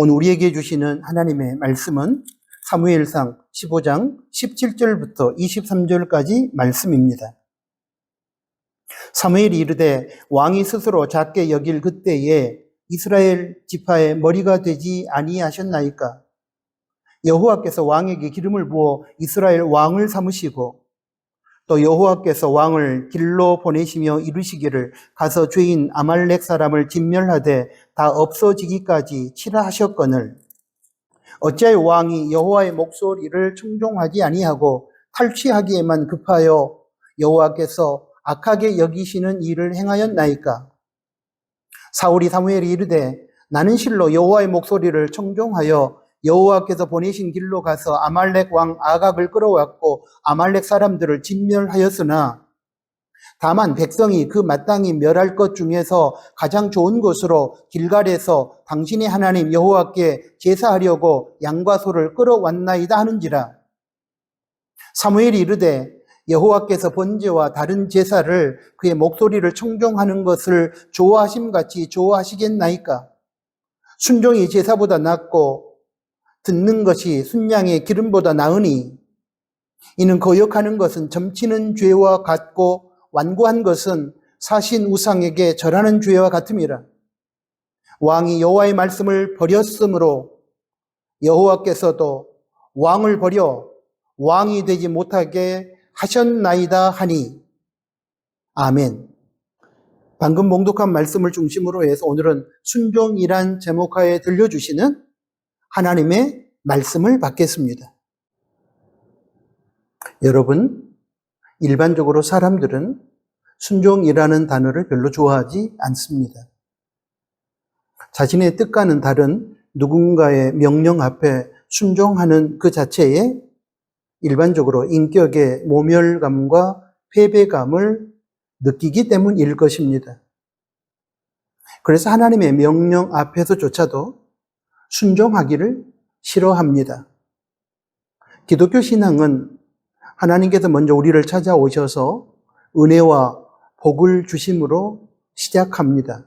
오늘 우리에게 주시는 하나님의 말씀은 사무엘상 15장 17절부터 23절까지 말씀입니다. 사무엘이 이르되 왕이 스스로 작게 여길 그때에 이스라엘 지파의 머리가 되지 아니하셨나이까? 여호와께서 왕에게 기름을 부어 이스라엘 왕을 삼으시고 또 여호와께서 왕을 길로 보내시며 이르시기를 가서 죄인 아말렉 사람을 진멸하되 다 없어지기까지 치라 하셨거늘 어찌하여 왕이 여호와의 목소리를 청종하지 아니하고 탈취하기에만 급하여 여호와께서 악하게 여기시는 일을 행하였나이까? 사울이 사무엘이 이르되 나는 실로 여호와의 목소리를 청종하여 여호와께서 보내신 길로 가서 아말렉 왕 아각을 끌어왔고 아말렉 사람들을 진멸하였으나 다만 백성이 그 마땅히 멸할 것 중에서 가장 좋은 것으로 길갈에서 당신의 하나님 여호와께 제사하려고 양과 소를 끌어왔나이다 하는지라. 사무엘이 이르되 여호와께서 번제와 다른 제사를 그의 목소리를 청종하는 것을 좋아하심같이 좋아하시겠나이까? 순종이 제사보다 낫고 듣는 것이 순양의 기름보다 나으니 이는 거역하는 것은 점치는 죄와 같고 완고한 것은 사신 우상에게 절하는 죄와 같음이라. 왕이 여호와의 말씀을 버렸으므로 여호와께서도 왕을 버려 왕이 되지 못하게 하셨나이다 하니. 아멘. 방금 봉독한 말씀을 중심으로 해서 오늘은 순종이란 제목하에 들려주시는 하나님의 말씀을 받겠습니다. 여러분, 일반적으로 사람들은 순종이라는 단어를 별로 좋아하지 않습니다. 자신의 뜻과는 다른 누군가의 명령 앞에 순종하는 그 자체에 일반적으로 인격의 모멸감과 패배감을 느끼기 때문일 것입니다. 그래서 하나님의 명령 앞에서조차도 순종하기를 싫어합니다. 기독교 신앙은 하나님께서 먼저 우리를 찾아오셔서 은혜와 복을 주심으로 시작합니다.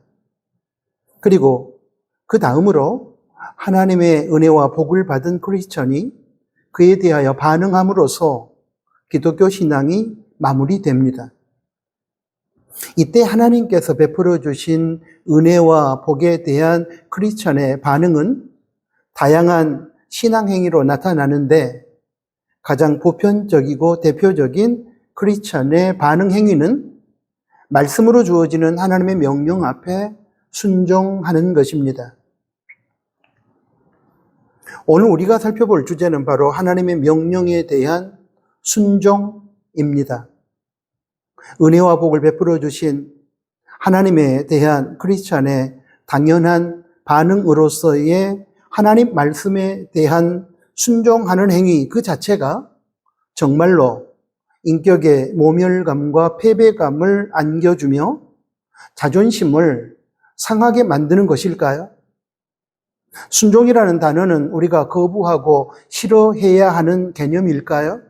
그리고 그 다음으로 하나님의 은혜와 복을 받은 크리스천이 그에 대하여 반응함으로써 기독교 신앙이 마무리됩니다. 이때 하나님께서 베풀어 주신 은혜와 복에 대한 크리스천의 반응은 다양한 신앙 행위로 나타나는데 가장 보편적이고 대표적인 크리스천의 반응 행위는 말씀으로 주어지는 하나님의 명령 앞에 순종하는 것입니다. 오늘 우리가 살펴볼 주제는 바로 하나님의 명령에 대한 순종입니다. 은혜와 복을 베풀어 주신 하나님에 대한 크리스천의 당연한 반응으로서의 하나님 말씀에 대한 순종하는 행위 그 자체가 정말로 인격의 모멸감과 패배감을 안겨주며 자존심을 상하게 만드는 것일까요? 순종이라는 단어는 우리가 거부하고 싫어해야 하는 개념일까요?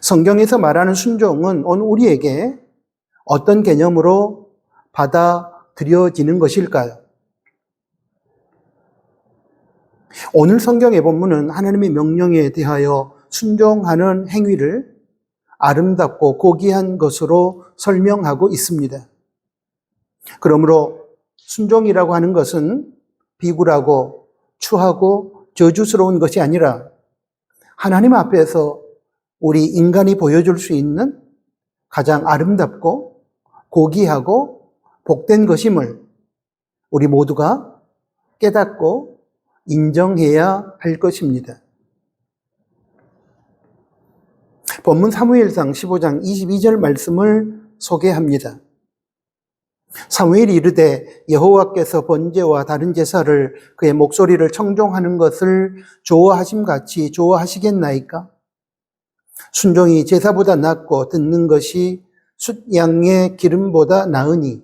성경에서 말하는 순종은 오늘 우리에게 어떤 개념으로 받아들여지는 것일까요? 오늘 성경의 본문은 하나님의 명령에 대하여 순종하는 행위를 아름답고 고귀한 것으로 설명하고 있습니다. 그러므로 순종이라고 하는 것은 비굴하고 추하고 저주스러운 것이 아니라 하나님 앞에서 우리 인간이 보여줄 수 있는 가장 아름답고 고귀하고 복된 것임을 우리 모두가 깨닫고 인정해야 할 것입니다. 본문 사무엘상 15장 22절 말씀을 소개합니다. 사무엘이 이르되 여호와께서 번제와 다른 제사를 그의 목소리를 청종하는 것을 좋아하심같이 좋아하시겠나이까? 순종이 제사보다 낫고 듣는 것이 숫양의 기름보다 나으니.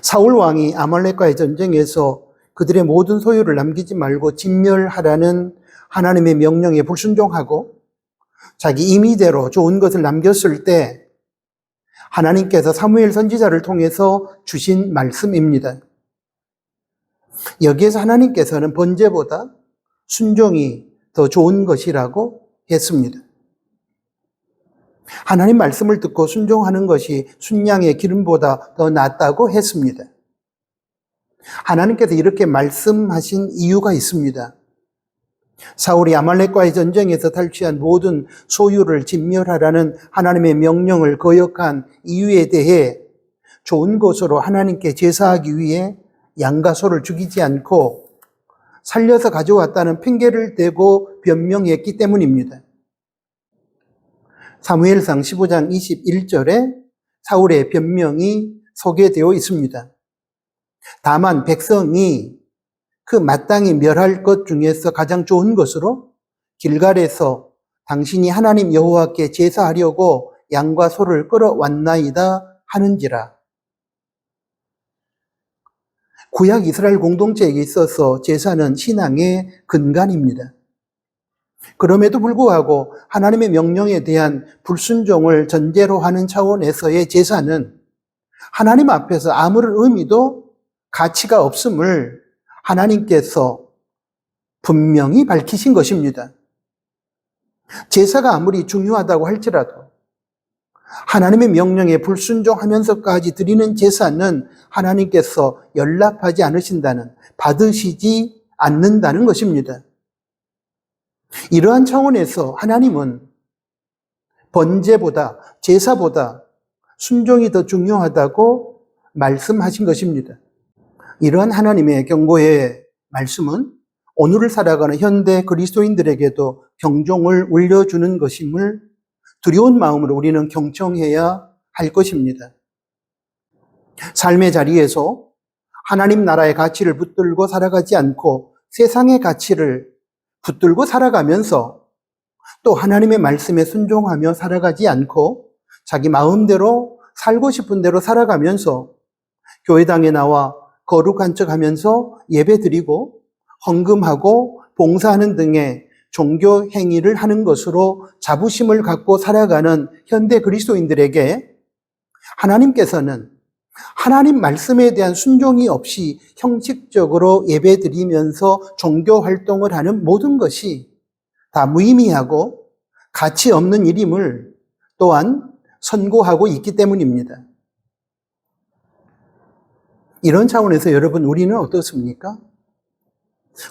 사울 왕이 아말렉과의 전쟁에서 그들의 모든 소유를 남기지 말고 진멸하라는 하나님의 명령에 불순종하고 자기 임의대로 좋은 것을 남겼을 때 하나님께서 사무엘 선지자를 통해서 주신 말씀입니다. 여기에서 하나님께서는 번제보다 순종이 더 좋은 것이라고 했습니다. 하나님 말씀을 듣고 순종하는 것이 순양의 기름보다 더 낫다고 했습니다. 하나님께서 이렇게 말씀하신 이유가 있습니다. 사울이 아말렉과의 전쟁에서 탈취한 모든 소유를 진멸하라는 하나님의 명령을 거역한 이유에 대해 좋은 것으로 하나님께 제사하기 위해 양과 소를 죽이지 않고 살려서 가져왔다는 핑계를 대고 변명했기 때문입니다. 사무엘상 15장 21절에 사울의 변명이 소개되어 있습니다. 다만 백성이 그 마땅히 멸할 것 중에서 가장 좋은 것으로 길갈에서 당신이 하나님 여호와께 제사하려고 양과 소를 끌어왔나이다 하는지라. 구약 이스라엘 공동체에 있어서 제사는 신앙의 근간입니다. 그럼에도 불구하고 하나님의 명령에 대한 불순종을 전제로 하는 차원에서의 제사는 하나님 앞에서 아무런 의미도 가치가 없음을 하나님께서 분명히 밝히신 것입니다. 제사가 아무리 중요하다고 할지라도 하나님의 명령에 불순종하면서까지 드리는 제사는 하나님께서 연락하지 않으신다는, 받으시지 않는다는 것입니다. 이러한 차원에서 하나님은 번제보다, 제사보다 순종이 더 중요하다고 말씀하신 것입니다. 이러한 하나님의 경고의 말씀은 오늘을 살아가는 현대 그리스도인들에게도 경종을 울려주는 것임을 두려운 마음으로 우리는 경청해야 할 것입니다. 삶의 자리에서 하나님 나라의 가치를 붙들고 살아가지 않고 세상의 가치를 붙들고 살아가면서 또 하나님의 말씀에 순종하며 살아가지 않고 자기 마음대로 살고 싶은 대로 살아가면서 교회당에 나와 거룩한 척하면서 예배드리고 헌금하고 봉사하는 등의 종교 행위를 하는 것으로 자부심을 갖고 살아가는 현대 그리스도인들에게 하나님께서는 하나님 말씀에 대한 순종이 없이 형식적으로 예배드리면서 종교 활동을 하는 모든 것이 다 무의미하고 가치 없는 일임을 또한 선고하고 있기 때문입니다. 이런 차원에서 여러분, 우리는 어떻습니까?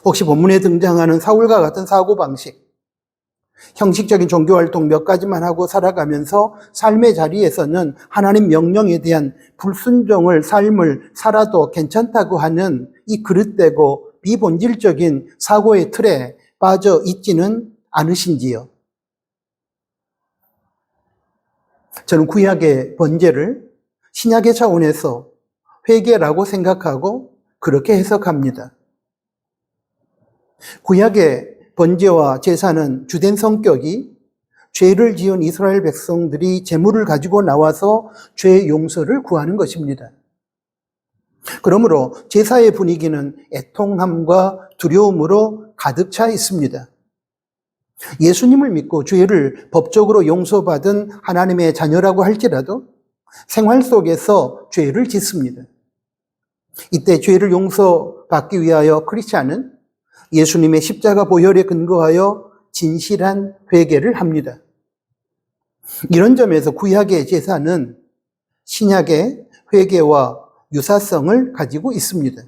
혹시 본문에 등장하는 사울과 같은 사고방식, 형식적인 종교활동 몇 가지만 하고 살아가면서 삶의 자리에서는 하나님 명령에 대한 불순종을 삶을 살아도 괜찮다고 하는 이 그릇되고 비본질적인 사고의 틀에 빠져 있지는 않으신지요? 저는 구약의 번제를 신약의 차원에서 회개라고 생각하고 그렇게 해석합니다. 구약의 번제와 제사는 주된 성격이 죄를 지은 이스라엘 백성들이 제물을 가지고 나와서 죄 용서를 구하는 것입니다. 그러므로 제사의 분위기는 애통함과 두려움으로 가득 차 있습니다. 예수님을 믿고 죄를 법적으로 용서받은 하나님의 자녀라고 할지라도 생활 속에서 죄를 짓습니다. 이때 죄를 용서받기 위하여 크리스찬은 예수님의 십자가 보혈에 근거하여 진실한 회개를 합니다. 이런 점에서 구약의 제사는 신약의 회개와 유사성을 가지고 있습니다.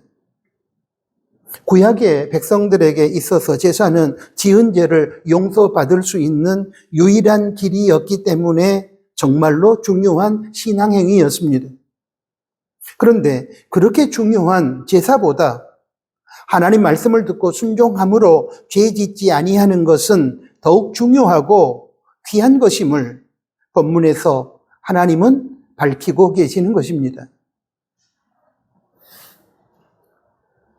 구약의 백성들에게 있어서 제사는 지은 죄를 용서받을 수 있는 유일한 길이었기 때문에 정말로 중요한 신앙행위였습니다. 그런데 그렇게 중요한 제사보다 하나님 말씀을 듣고 순종함으로 죄 짓지 아니하는 것은 더욱 중요하고 귀한 것임을 본문에서 하나님은 밝히고 계시는 것입니다.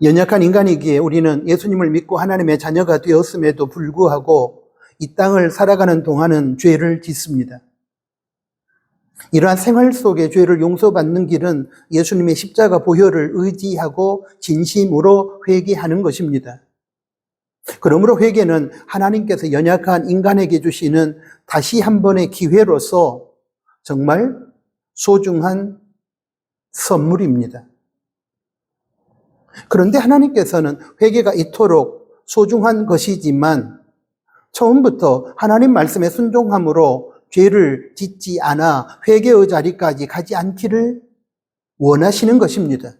연약한 인간이기에 우리는 예수님을 믿고 하나님의 자녀가 되었음에도 불구하고 이 땅을 살아가는 동안은 죄를 짓습니다. 이러한 생활 속의 죄를 용서받는 길은 예수님의 십자가 보혈을 의지하고 진심으로 회개하는 것입니다. 그러므로 회개는 하나님께서 연약한 인간에게 주시는 다시 한 번의 기회로서 정말 소중한 선물입니다. 그런데 하나님께서는 회개가 이토록 소중한 것이지만 처음부터 하나님 말씀에 순종함으로 죄를 짓지 않아 회개의 자리까지 가지 않기를 원하시는 것입니다.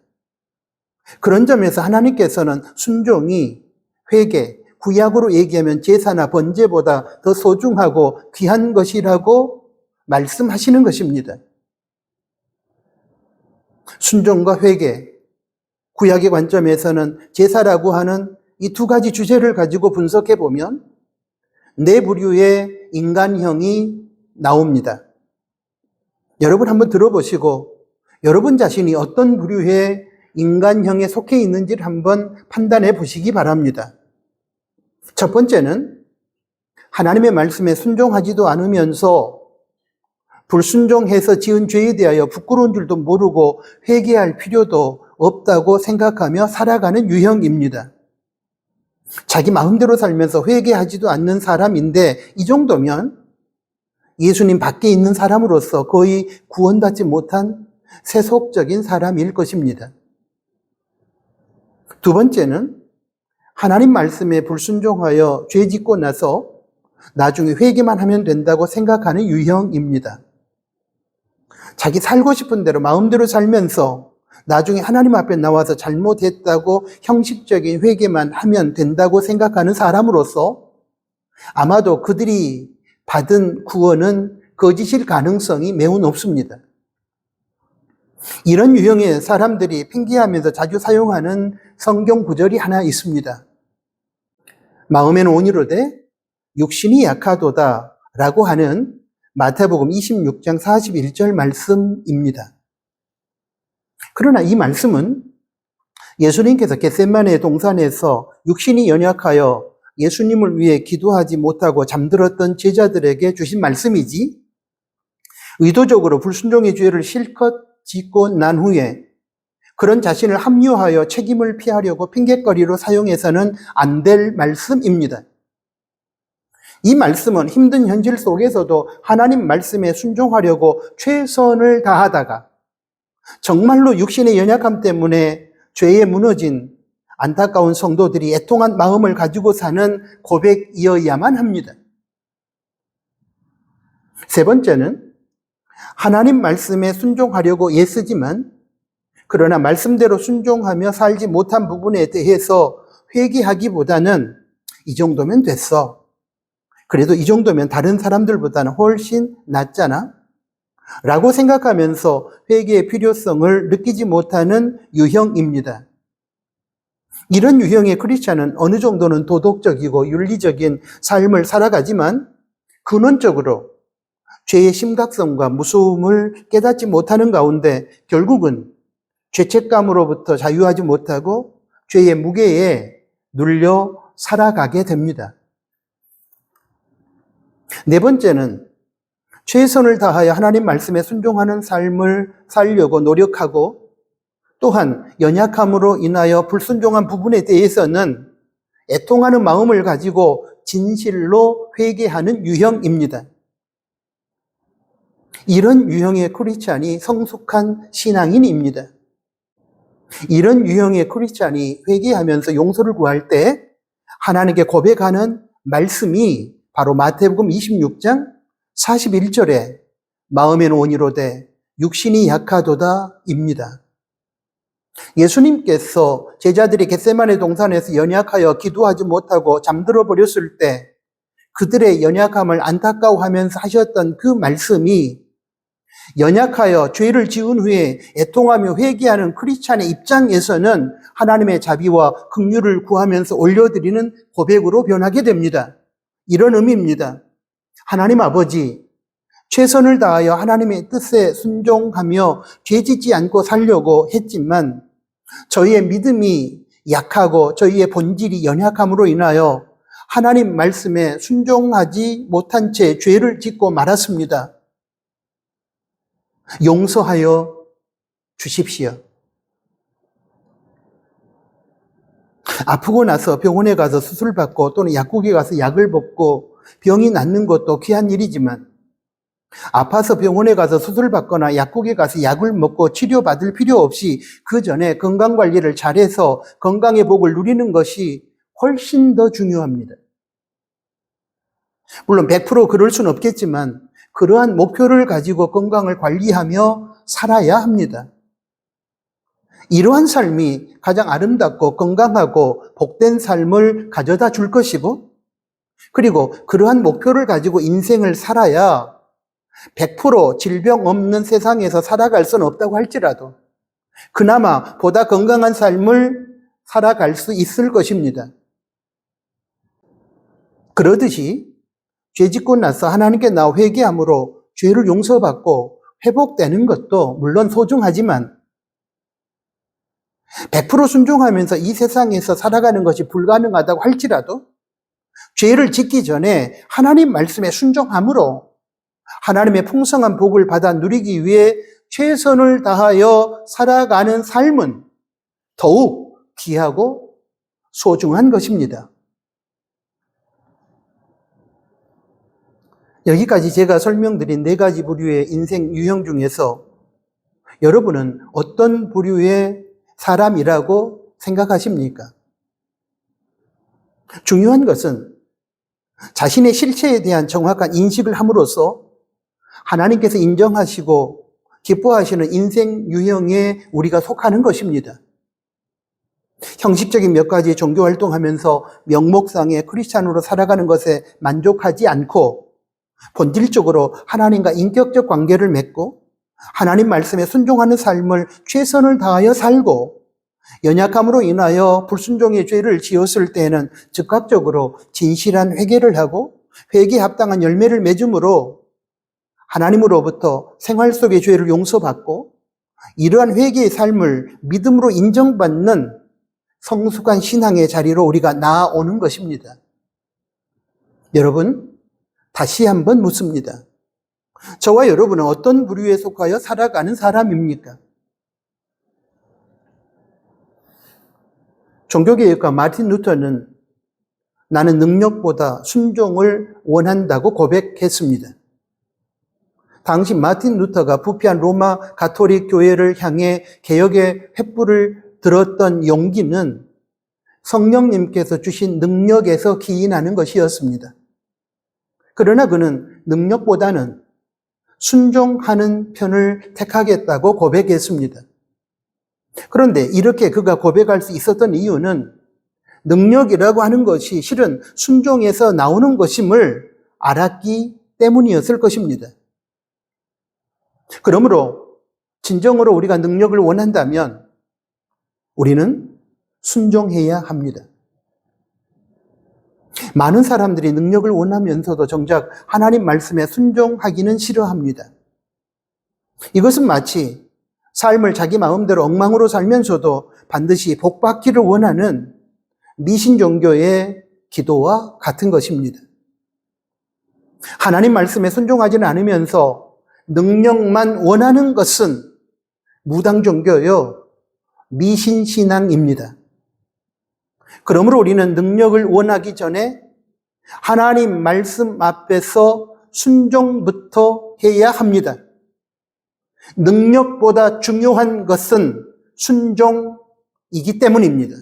그런 점에서 하나님께서는 순종이 회개, 구약으로 얘기하면 제사나 번제보다 더 소중하고 귀한 것이라고 말씀하시는 것입니다. 순종과 회개, 구약의 관점에서는 제사라고 하는 이 두 가지 주제를 가지고 분석해 보면 네 부류의 인간형이 나옵니다. 여러분 한번 들어보시고 여러분 자신이 어떤 부류의 인간형에 속해 있는지를 한번 판단해 보시기 바랍니다. 첫 번째는 하나님의 말씀에 순종하지도 않으면서 불순종해서 지은 죄에 대하여 부끄러운 줄도 모르고 회개할 필요도 없다고 생각하며 살아가는 유형입니다. 자기 마음대로 살면서 회개하지도 않는 사람인데 이 정도면 예수님 밖에 있는 사람으로서 거의 구원받지 못한 세속적인 사람일 것입니다. 두 번째는 하나님 말씀에 불순종하여 죄 짓고 나서 나중에 회개만 하면 된다고 생각하는 유형입니다. 자기 살고 싶은 대로 마음대로 살면서 나중에 하나님 앞에 나와서 잘못했다고 형식적인 회개만 하면 된다고 생각하는 사람으로서 아마도 그들이 받은 구원은 거짓일 가능성이 매우 높습니다. 이런 유형의 사람들이 핑계하면서 자주 사용하는 성경 구절이 하나 있습니다. 마음에는 온유로되 육신이 약하도다 라고 하는 마태복음 26장 41절 말씀입니다. 그러나 이 말씀은 예수님께서 겟세마네 동산에서 육신이 연약하여 예수님을 위해 기도하지 못하고 잠들었던 제자들에게 주신 말씀이지 의도적으로 불순종의 죄를 실컷 짓고 난 후에 그런 자신을 합리화하여 책임을 피하려고 핑계거리로 사용해서는 안 될 말씀입니다. 이 말씀은 힘든 현실 속에서도 하나님 말씀에 순종하려고 최선을 다하다가 정말로 육신의 연약함 때문에 죄에 무너진 안타까운 성도들이 애통한 마음을 가지고 사는 고백이어야만 합니다. 세 번째는 하나님 말씀에 순종하려고 애쓰지만 그러나 말씀대로 순종하며 살지 못한 부분에 대해서 회개하기보다는 이 정도면 됐어. 그래도 이 정도면 다른 사람들보다는 훨씬 낫잖아. 라고 생각하면서 회개의 필요성을 느끼지 못하는 유형입니다. 이런 유형의 크리스찬은 어느 정도는 도덕적이고 윤리적인 삶을 살아가지만 근원적으로 죄의 심각성과 무서움을 깨닫지 못하는 가운데 결국은 죄책감으로부터 자유하지 못하고 죄의 무게에 눌려 살아가게 됩니다. 네 번째는 최선을 다하여 하나님 말씀에 순종하는 삶을 살려고 노력하고 또한 연약함으로 인하여 불순종한 부분에 대해서는 애통하는 마음을 가지고 진실로 회개하는 유형입니다. 이런 유형의 크리스찬이 성숙한 신앙인입니다. 이런 유형의 크리스찬이 회개하면서 용서를 구할 때 하나님께 고백하는 말씀이 바로 마태복음 26장 41절에 마음에는 온유로되 육신이 약하도다 입니다. 예수님께서 제자들이 겟세마네 동산에서 연약하여 기도하지 못하고 잠들어 버렸을 때 그들의 연약함을 안타까워하면서 하셨던 그 말씀이 연약하여 죄를 지은 후에 애통하며 회개하는 크리스찬의 입장에서는 하나님의 자비와 긍휼을 구하면서 올려드리는 고백으로 변하게 됩니다. 이런 의미입니다. 하나님 아버지, 최선을 다하여 하나님의 뜻에 순종하며 죄 짓지 않고 살려고 했지만 저희의 믿음이 약하고 저희의 본질이 연약함으로 인하여 하나님 말씀에 순종하지 못한 채 죄를 짓고 말았습니다. 용서하여 주십시오. 아프고 나서 병원에 가서 수술받고 또는 약국에 가서 약을 먹고 병이 낫는 것도 귀한 일이지만 아파서 병원에 가서 수술받거나 약국에 가서 약을 먹고 치료받을 필요 없이 그 전에 건강관리를 잘해서 건강의 복을 누리는 것이 훨씬 더 중요합니다. 물론 100% 그럴 수는 없겠지만 그러한 목표를 가지고 건강을 관리하며 살아야 합니다. 이러한 삶이 가장 아름답고 건강하고 복된 삶을 가져다 줄 것이고, 그리고 그러한 목표를 가지고 인생을 살아야 100% 질병 없는 세상에서 살아갈 수는 없다고 할지라도 그나마 보다 건강한 삶을 살아갈 수 있을 것입니다. 그러듯이 죄 짓고 나서 하나님께 나와 회개함으로 죄를 용서받고 회복되는 것도 물론 소중하지만 100% 순종하면서 이 세상에서 살아가는 것이 불가능하다고 할지라도 죄를 짓기 전에 하나님 말씀에 순종함으로 하나님의 풍성한 복을 받아 누리기 위해 최선을 다하여 살아가는 삶은 더욱 귀하고 소중한 것입니다. 여기까지 제가 설명드린 4가지 부류의 인생 유형 중에서 여러분은 어떤 부류의 사람이라고 생각하십니까? 중요한 것은 자신의 실체에 대한 정확한 인식을 함으로써 하나님께서 인정하시고 기뻐하시는 인생 유형에 우리가 속하는 것입니다. 형식적인 몇 가지 종교 활동하면서 명목상의 크리스찬으로 살아가는 것에 만족하지 않고 본질적으로 하나님과 인격적 관계를 맺고 하나님 말씀에 순종하는 삶을 최선을 다하여 살고 연약함으로 인하여 불순종의 죄를 지었을 때에는 즉각적으로 진실한 회개를 하고 회개에 합당한 열매를 맺음으로 하나님으로부터 생활 속의 죄를 용서받고 이러한 회개의 삶을 믿음으로 인정받는 성숙한 신앙의 자리로 우리가 나아오는 것입니다. 여러분, 다시 한번 묻습니다. 저와 여러분은 어떤 부류에 속하여 살아가는 사람입니까? 종교개혁가 마틴 루터는 나는 능력보다 순종을 원한다고 고백했습니다. 당시 마틴 루터가 부패한 로마 가톨릭 교회를 향해 개혁의 횃불을 들었던 용기는 성령님께서 주신 능력에서 기인하는 것이었습니다. 그러나 그는 능력보다는 순종하는 편을 택하겠다고 고백했습니다. 그런데 이렇게 그가 고백할 수 있었던 이유는 능력이라고 하는 것이 실은 순종에서 나오는 것임을 알았기 때문이었을 것입니다. 그러므로 진정으로 우리가 능력을 원한다면 우리는 순종해야 합니다. 많은 사람들이 능력을 원하면서도 정작 하나님 말씀에 순종하기는 싫어합니다. 이것은 마치 삶을 자기 마음대로 엉망으로 살면서도 반드시 복받기를 원하는 미신 종교의 기도와 같은 것입니다. 하나님 말씀에 순종하지는 않으면서 능력만 원하는 것은 무당 종교요, 미신 신앙입니다. 그러므로 우리는 능력을 원하기 전에 하나님 말씀 앞에서 순종부터 해야 합니다. 능력보다 중요한 것은 순종이기 때문입니다.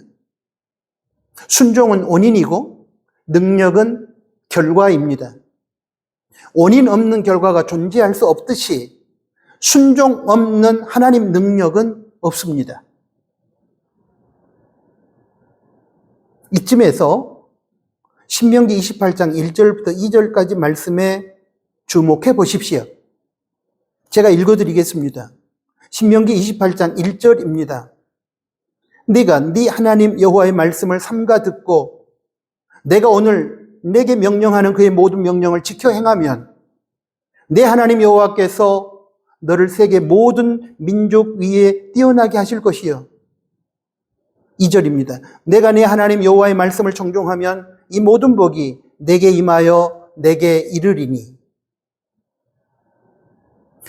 순종은 원인이고 능력은 결과입니다. 원인 없는 결과가 존재할 수 없듯이 순종 없는 하나님 능력은 없습니다. 이쯤에서 신명기 28장 1절부터 2절까지 말씀에 주목해 보십시오. 제가 읽어드리겠습니다. 신명기 28장 1절입니다. 네가 네 하나님 여호와의 말씀을 삼가 듣고 내가 오늘 내게 명령하는 그의 모든 명령을 지켜 행하면 내 하나님 여호와께서 너를 세계 모든 민족 위에 뛰어나게 하실 것이요. 2절입니다. 내가 내 하나님 여호와의 말씀을 청종하면 이 모든 복이 내게 임하여 내게 이르리니.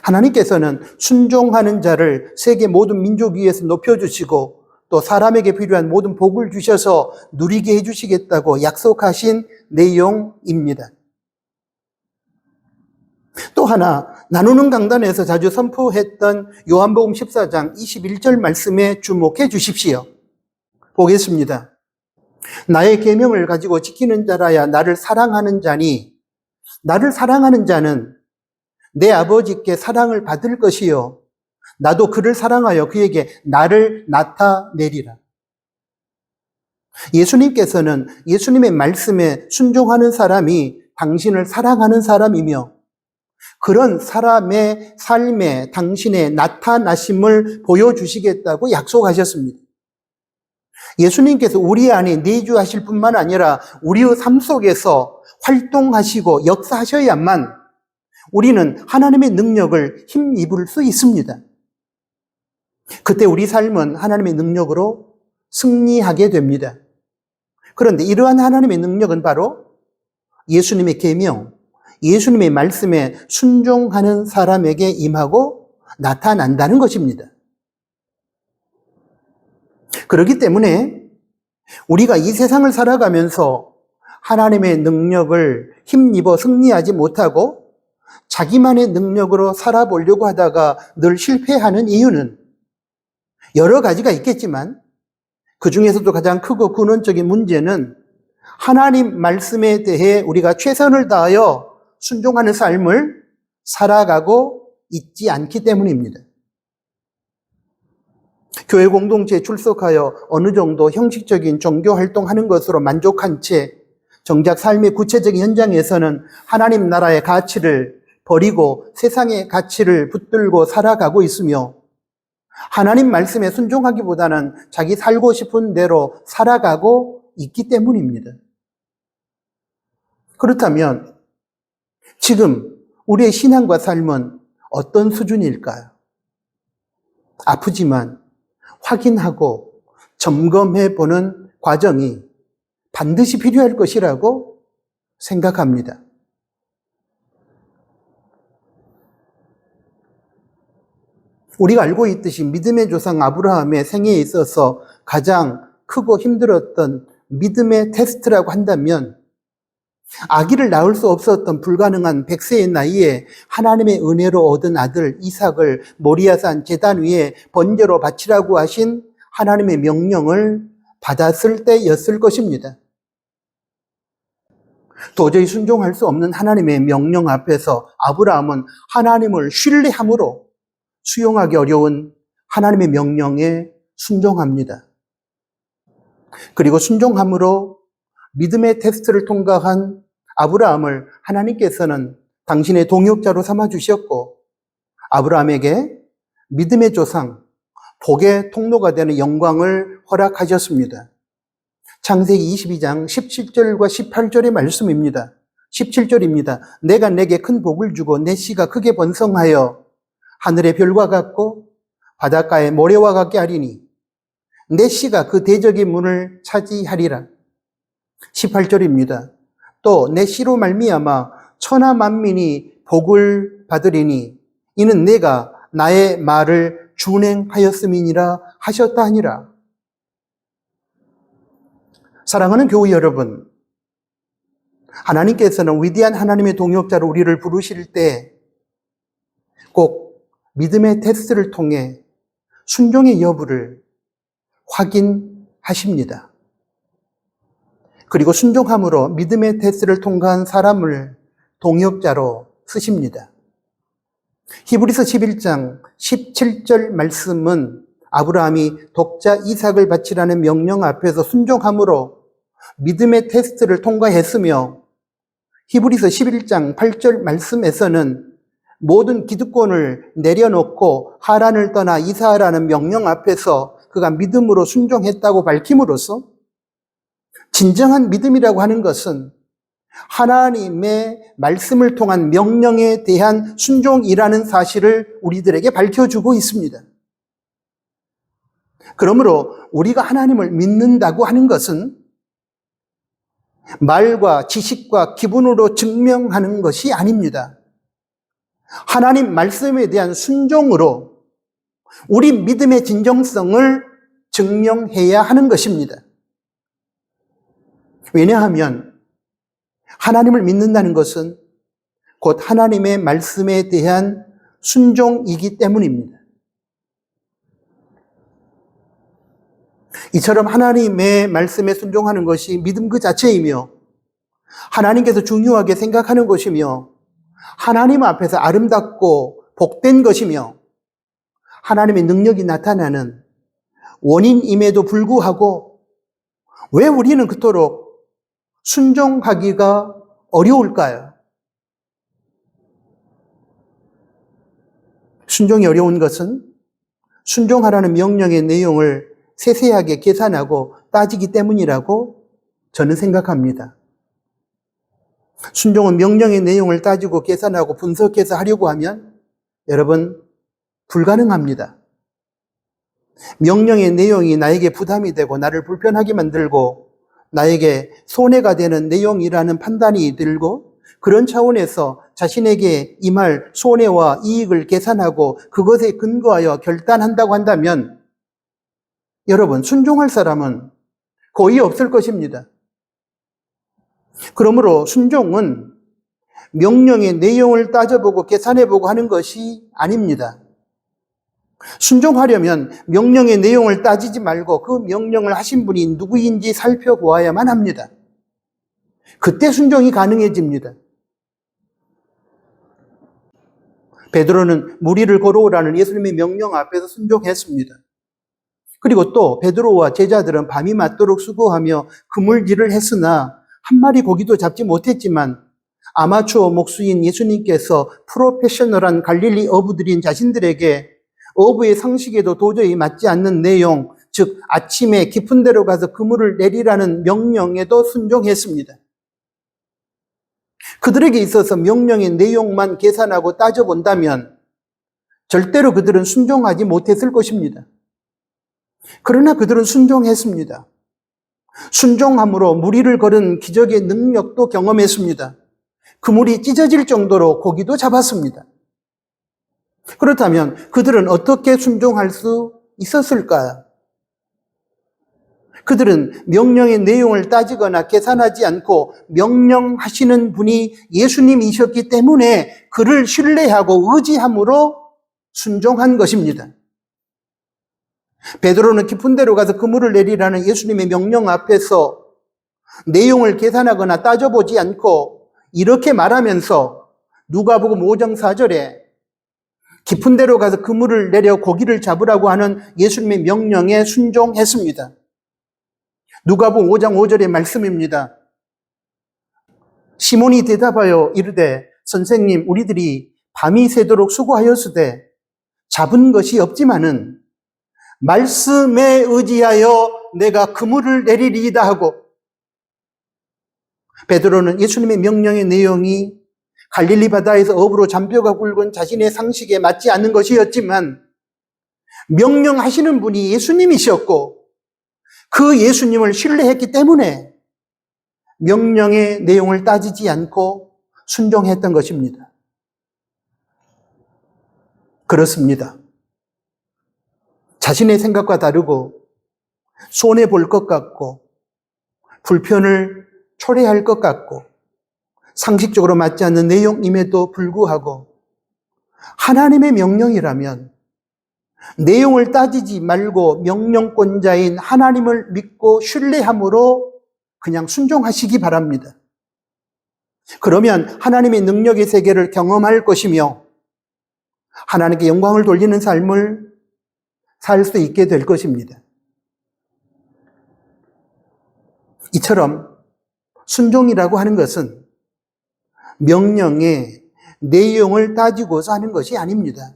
하나님께서는 순종하는 자를 세계 모든 민족 위에서 높여주시고 또 사람에게 필요한 모든 복을 주셔서 누리게 해주시겠다고 약속하신 내용입니다. 또 하나, 나누는 강단에서 자주 선포했던 요한복음 14장 21절 말씀에 주목해 주십시오. 보겠습니다. 나의 계명을 가지고 지키는 자라야 나를 사랑하는 자니, 나를 사랑하는 자는 내 아버지께 사랑을 받을 것이요 나도 그를 사랑하여 그에게 나를 나타내리라. 예수님께서는 예수님의 말씀에 순종하는 사람이 당신을 사랑하는 사람이며 그런 사람의 삶에 당신의 나타나심을 보여주시겠다고 약속하셨습니다. 예수님께서 우리 안에 내주하실 뿐만 아니라 우리의 삶 속에서 활동하시고 역사하셔야만 우리는 하나님의 능력을 힘입을 수 있습니다. 그때 우리 삶은 하나님의 능력으로 승리하게 됩니다. 그런데 이러한 하나님의 능력은 바로 예수님의 계명, 예수님의 말씀에 순종하는 사람에게 임하고 나타난다는 것입니다. 그렇기 때문에 우리가 이 세상을 살아가면서 하나님의 능력을 힘입어 승리하지 못하고 자기만의 능력으로 살아보려고 하다가 늘 실패하는 이유는 여러 가지가 있겠지만 그 중에서도 가장 크고 근원적인 문제는 하나님 말씀에 대해 우리가 최선을 다하여 순종하는 삶을 살아가고 있지 않기 때문입니다. 교회 공동체에 출석하여 어느 정도 형식적인 종교 활동하는 것으로 만족한 채 정작 삶의 구체적인 현장에서는 하나님 나라의 가치를 버리고 세상의 가치를 붙들고 살아가고 있으며 하나님 말씀에 순종하기보다는 자기 살고 싶은 대로 살아가고 있기 때문입니다. 그렇다면 지금 우리의 신앙과 삶은 어떤 수준일까요? 아프지만 확인하고 점검해 보는 과정이 반드시 필요할 것이라고 생각합니다. 우리가 알고 있듯이 믿음의 조상 아브라함의 생애에 있어서 가장 크고 힘들었던 믿음의 테스트라고 한다면 아기를 낳을 수 없었던 불가능한 100세의 나이에 하나님의 은혜로 얻은 아들 이삭을 모리아산 제단 위에 번제로 바치라고 하신 하나님의 명령을 받았을 때였을 것입니다. 도저히 순종할 수 없는 하나님의 명령 앞에서 아브라함은 하나님을 신뢰함으로 수용하기 어려운 하나님의 명령에 순종합니다. 그리고 순종함으로 믿음의 테스트를 통과한 아브라함을 하나님께서는 당신의 동역자로 삼아주셨고 아브라함에게 믿음의 조상, 복의 통로가 되는 영광을 허락하셨습니다. 창세기 22장 17절과 18절의 말씀입니다. 17절입니다. 내가 내게 큰 복을 주고 내 씨가 크게 번성하여 하늘의 별과 같고 바닷가의 모래와 같게 하리니 내 씨가 그 대적의 문을 차지하리라. 18절입니다. 또 내 씨로 말미암아 천하 만민이 복을 받으리니 이는 내가 나의 말을 준행하였음이니라 하셨다 하니라. 사랑하는 교회 여러분, 하나님께서는 위대한 하나님의 동역자로 우리를 부르실 때 꼭 믿음의 테스트를 통해 순종의 여부를 확인하십니다. 그리고 순종함으로 믿음의 테스트를 통과한 사람을 동역자로 쓰십니다. 히브리서 11장 17절 말씀은 아브라함이 독자 이삭을 바치라는 명령 앞에서 순종함으로 믿음의 테스트를 통과했으며 히브리서 11장 8절 말씀에서는 모든 기득권을 내려놓고 하란을 떠나 이사하라는 명령 앞에서 그가 믿음으로 순종했다고 밝힘으로써 진정한 믿음이라고 하는 것은 하나님의 말씀을 통한 명령에 대한 순종이라는 사실을 우리들에게 밝혀주고 있습니다. 그러므로 우리가 하나님을 믿는다고 하는 것은 말과 지식과 기분으로 증명하는 것이 아닙니다. 하나님 말씀에 대한 순종으로 우리 믿음의 진정성을 증명해야 하는 것입니다. 왜냐하면 하나님을 믿는다는 것은 곧 하나님의 말씀에 대한 순종이기 때문입니다. 이처럼 하나님의 말씀에 순종하는 것이 믿음 그 자체이며 하나님께서 중요하게 생각하는 것이며 하나님 앞에서 아름답고 복된 것이며 하나님의 능력이 나타나는 원인임에도 불구하고 왜 우리는 그토록 순종하기가 어려울까요? 순종이 어려운 것은 순종하라는 명령의 내용을 세세하게 계산하고 따지기 때문이라고 저는 생각합니다. 순종은 명령의 내용을 따지고 계산하고 분석해서 하려고 하면 여러분 불가능합니다. 명령의 내용이 나에게 부담이 되고 나를 불편하게 만들고 나에게 손해가 되는 내용이라는 판단이 들고 그런 차원에서 자신에게 임할 손해와 이익을 계산하고 그것에 근거하여 결단한다고 한다면 여러분 순종할 사람은 거의 없을 것입니다. 그러므로 순종은 명령의 내용을 따져보고 계산해보고 하는 것이 아닙니다. 순종하려면 명령의 내용을 따지지 말고 그 명령을 하신 분이 누구인지 살펴보아야만 합니다. 그때 순종이 가능해집니다. 베드로는 무리를 걸어오라는 예수님의 명령 앞에서 순종했습니다. 그리고 또 베드로와 제자들은 밤이 맞도록 수고하며 그물질을 했으나 한 마리 고기도 잡지 못했지만 아마추어 목수인 예수님께서 프로페셔널한 갈릴리 어부들인 자신들에게 어부의 상식에도 도저히 맞지 않는 내용, 즉 아침에 깊은 데로 가서 그물을 내리라는 명령에도 순종했습니다. 그들에게 있어서 명령의 내용만 계산하고 따져본다면 절대로 그들은 순종하지 못했을 것입니다. 그러나 그들은 순종했습니다. 순종함으로 무리를 걸은 기적의 능력도 경험했습니다. 그물이 찢어질 정도로 고기도 잡았습니다. 그렇다면 그들은 어떻게 순종할 수 있었을까요? 그들은 명령의 내용을 따지거나 계산하지 않고 명령하시는 분이 예수님이셨기 때문에 그를 신뢰하고 의지함으로 순종한 것입니다. 베드로는 깊은 데로 가서 그물을 내리라는 예수님의 명령 앞에서 내용을 계산하거나 따져보지 않고 이렇게 말하면서 누가복음 5장 4절에 깊은 데로 가서 그물을 내려 고기를 잡으라고 하는 예수님의 명령에 순종했습니다. 누가복음 5장 5절의 말씀입니다. 시몬이 대답하여 이르되 선생님 우리들이 밤이 새도록 수고하였으되 잡은 것이 없지만은 말씀에 의지하여 내가 그물을 내리리이다 하고 베드로는 예수님의 명령의 내용이 갈릴리 바다에서 어부로 잔뼈가 굵은 자신의 상식에 맞지 않는 것이었지만 명령하시는 분이 예수님이셨고 그 예수님을 신뢰했기 때문에 명령의 내용을 따지지 않고 순종했던 것입니다. 그렇습니다. 자신의 생각과 다르고 손해볼 것 같고 불편을 초래할 것 같고 상식적으로 맞지 않는 내용임에도 불구하고 하나님의 명령이라면 내용을 따지지 말고 명령권자인 하나님을 믿고 신뢰함으로 그냥 순종하시기 바랍니다. 그러면 하나님의 능력의 세계를 경험할 것이며 하나님께 영광을 돌리는 삶을 살 수 있게 될 것입니다. 이처럼 순종이라고 하는 것은 명령의 내용을 따지고서 하는 것이 아닙니다.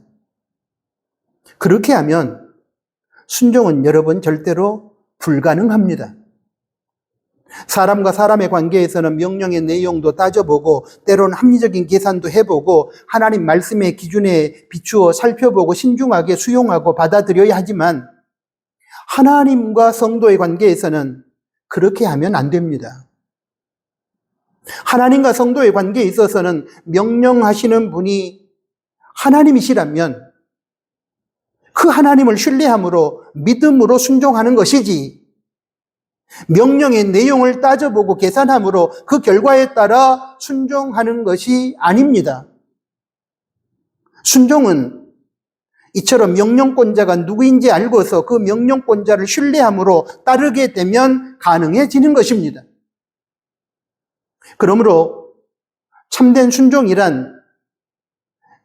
그렇게 하면 순종은 여러분 절대로 불가능합니다. 사람과 사람의 관계에서는 명령의 내용도 따져보고 때로는 합리적인 계산도 해보고 하나님 말씀의 기준에 비추어 살펴보고 신중하게 수용하고 받아들여야 하지만 하나님과 성도의 관계에서는 그렇게 하면 안 됩니다. 하나님과 성도의 관계에 있어서는 명령하시는 분이 하나님이시라면 그 하나님을 신뢰함으로 믿음으로 순종하는 것이지 명령의 내용을 따져보고 계산함으로 그 결과에 따라 순종하는 것이 아닙니다. 순종은 이처럼 명령권자가 누구인지 알고서 그 명령권자를 신뢰함으로 따르게 되면 가능해지는 것입니다. 그러므로 참된 순종이란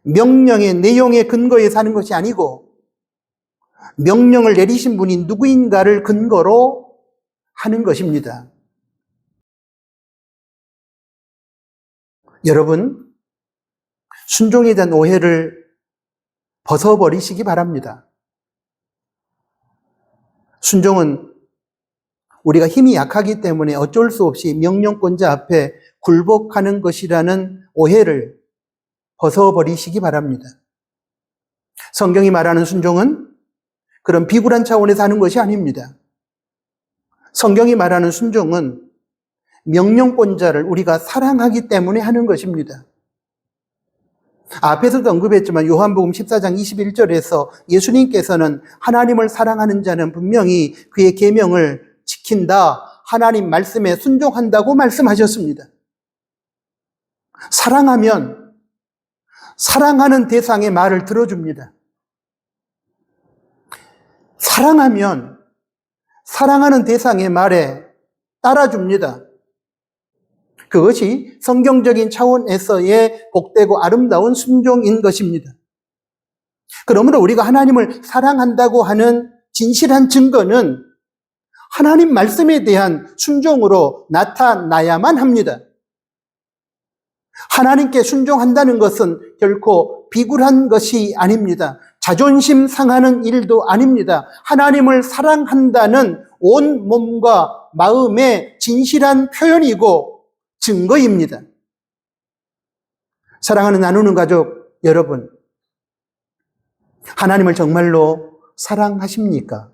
명령의 내용에 근거해 사는 것이 아니고 명령을 내리신 분이 누구인가를 근거로 하는 것입니다. 여러분, 순종에 대한 오해를 벗어버리시기 바랍니다. 순종은 우리가 힘이 약하기 때문에 어쩔 수 없이 명령권자 앞에 굴복하는 것이라는 오해를 벗어버리시기 바랍니다. 성경이 말하는 순종은 그런 비굴한 차원에서 하는 것이 아닙니다. 성경이 말하는 순종은 명령권자를 우리가 사랑하기 때문에 하는 것입니다. 앞에서도 언급했지만 요한복음 14장 21절에서 예수님께서는 하나님을 사랑하는 자는 분명히 그의 계명을 지킨다, 하나님 말씀에 순종한다고 말씀하셨습니다. 사랑하면 사랑하는 대상의 말을 들어줍니다. 사랑하면 사랑하는 대상의 말에 따라줍니다. 그것이 성경적인 차원에서의 복되고 아름다운 순종인 것입니다. 그러므로 우리가 하나님을 사랑한다고 하는 진실한 증거는 하나님 말씀에 대한 순종으로 나타나야만 합니다. 하나님께 순종한다는 것은 결코 비굴한 것이 아닙니다. 자존심 상하는 일도 아닙니다. 하나님을 사랑한다는 온 몸과 마음의 진실한 표현이고 증거입니다. 사랑하는 나누는 가족 여러분, 하나님을 정말로 사랑하십니까?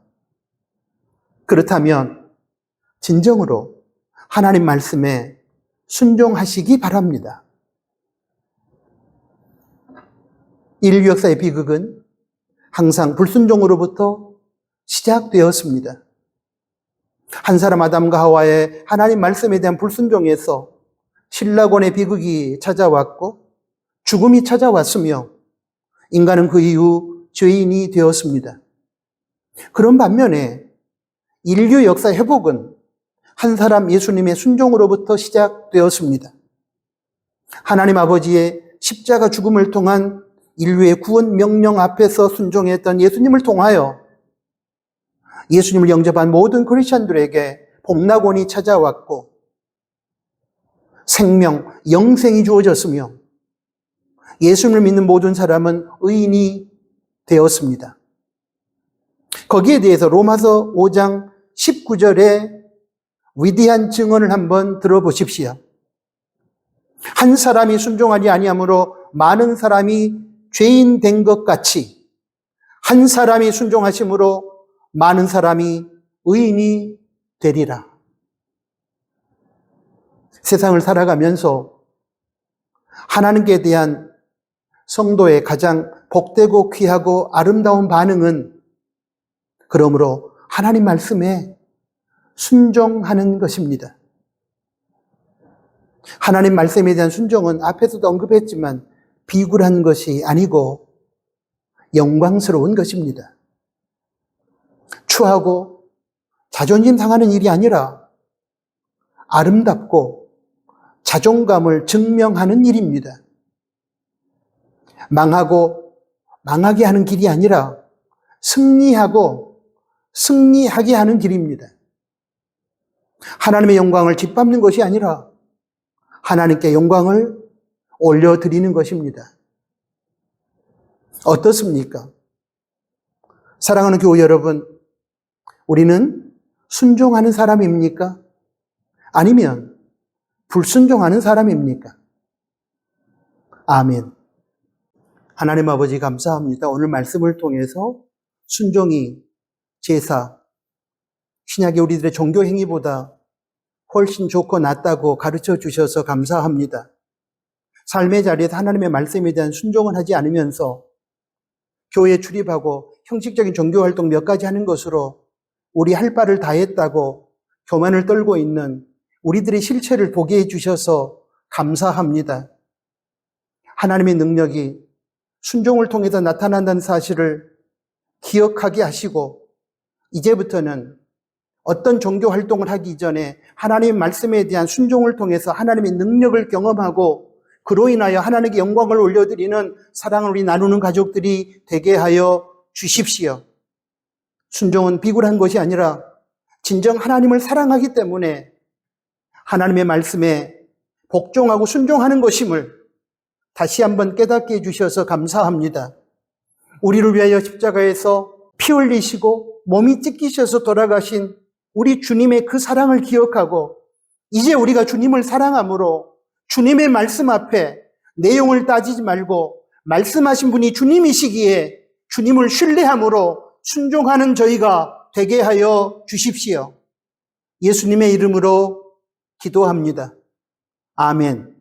그렇다면 진정으로 하나님 말씀에 순종하시기 바랍니다. 인류 역사의 비극은 항상 불순종으로부터 시작되었습니다. 한 사람 아담과 하와의 하나님 말씀에 대한 불순종에서 신라곤의 비극이 찾아왔고 죽음이 찾아왔으며 인간은 그 이후 죄인이 되었습니다. 그런 반면에 인류 역사 회복은 한 사람 예수님의 순종으로부터 시작되었습니다. 하나님 아버지의 십자가 죽음을 통한 인류의 구원 명령 앞에서 순종했던 예수님을 통하여 예수님을 영접한 모든 크리스천들에게 복락원이 찾아왔고 생명, 영생이 주어졌으며 예수님을 믿는 모든 사람은 의인이 되었습니다. 거기에 대해서 로마서 5장 19절의 위대한 증언을 한번 들어보십시오. 한 사람이 순종하지 아니함으로 많은 사람이 죄인 된 것 같이 한 사람이 순종하심으로 많은 사람이 의인이 되리라. 세상을 살아가면서 하나님께 대한 성도의 가장 복되고 귀하고 아름다운 반응은 그러므로 하나님 말씀에 순종하는 것입니다. 하나님 말씀에 대한 순종은 앞에서도 언급했지만 비굴한 것이 아니고 영광스러운 것입니다. 추하고 자존심 상하는 일이 아니라 아름답고 자존감을 증명하는 일입니다. 망하고 망하게 하는 길이 아니라 승리하고 승리하게 하는 길입니다. 하나님의 영광을 짓밟는 것이 아니라 하나님께 영광을 올려드리는 것입니다. 어떻습니까? 사랑하는 교우 여러분, 우리는 순종하는 사람입니까? 아니면 불순종하는 사람입니까? 아멘. 하나님 아버지 감사합니다. 오늘 말씀을 통해서 순종이 제사, 신약의 우리들의 종교 행위보다 훨씬 좋고 낫다고 가르쳐 주셔서 감사합니다. 삶의 자리에서 하나님의 말씀에 대한 순종을 하지 않으면서 교회에 출입하고 형식적인 종교 활동 몇 가지 하는 것으로 우리 할 바를 다 했다고 교만을 떨고 있는 우리들의 실체를 보게 해주셔서 감사합니다. 하나님의 능력이 순종을 통해서 나타난다는 사실을 기억하게 하시고 이제부터는 어떤 종교 활동을 하기 전에 하나님의 말씀에 대한 순종을 통해서 하나님의 능력을 경험하고 그로 인하여 하나님께 영광을 올려드리는 사랑을 우리 나누는 가족들이 되게 하여 주십시오. 순종은 비굴한 것이 아니라 진정 하나님을 사랑하기 때문에 하나님의 말씀에 복종하고 순종하는 것임을 다시 한번 깨닫게 해주셔서 감사합니다. 우리를 위하여 십자가에서 피 흘리시고 몸이 찢기셔서 돌아가신 우리 주님의 그 사랑을 기억하고 이제 우리가 주님을 사랑함으로 주님의 말씀 앞에 내용을 따지지 말고 말씀하신 분이 주님이시기에 주님을 신뢰함으로 순종하는 저희가 되게 하여 주십시오. 예수님의 이름으로 기도합니다. 아멘.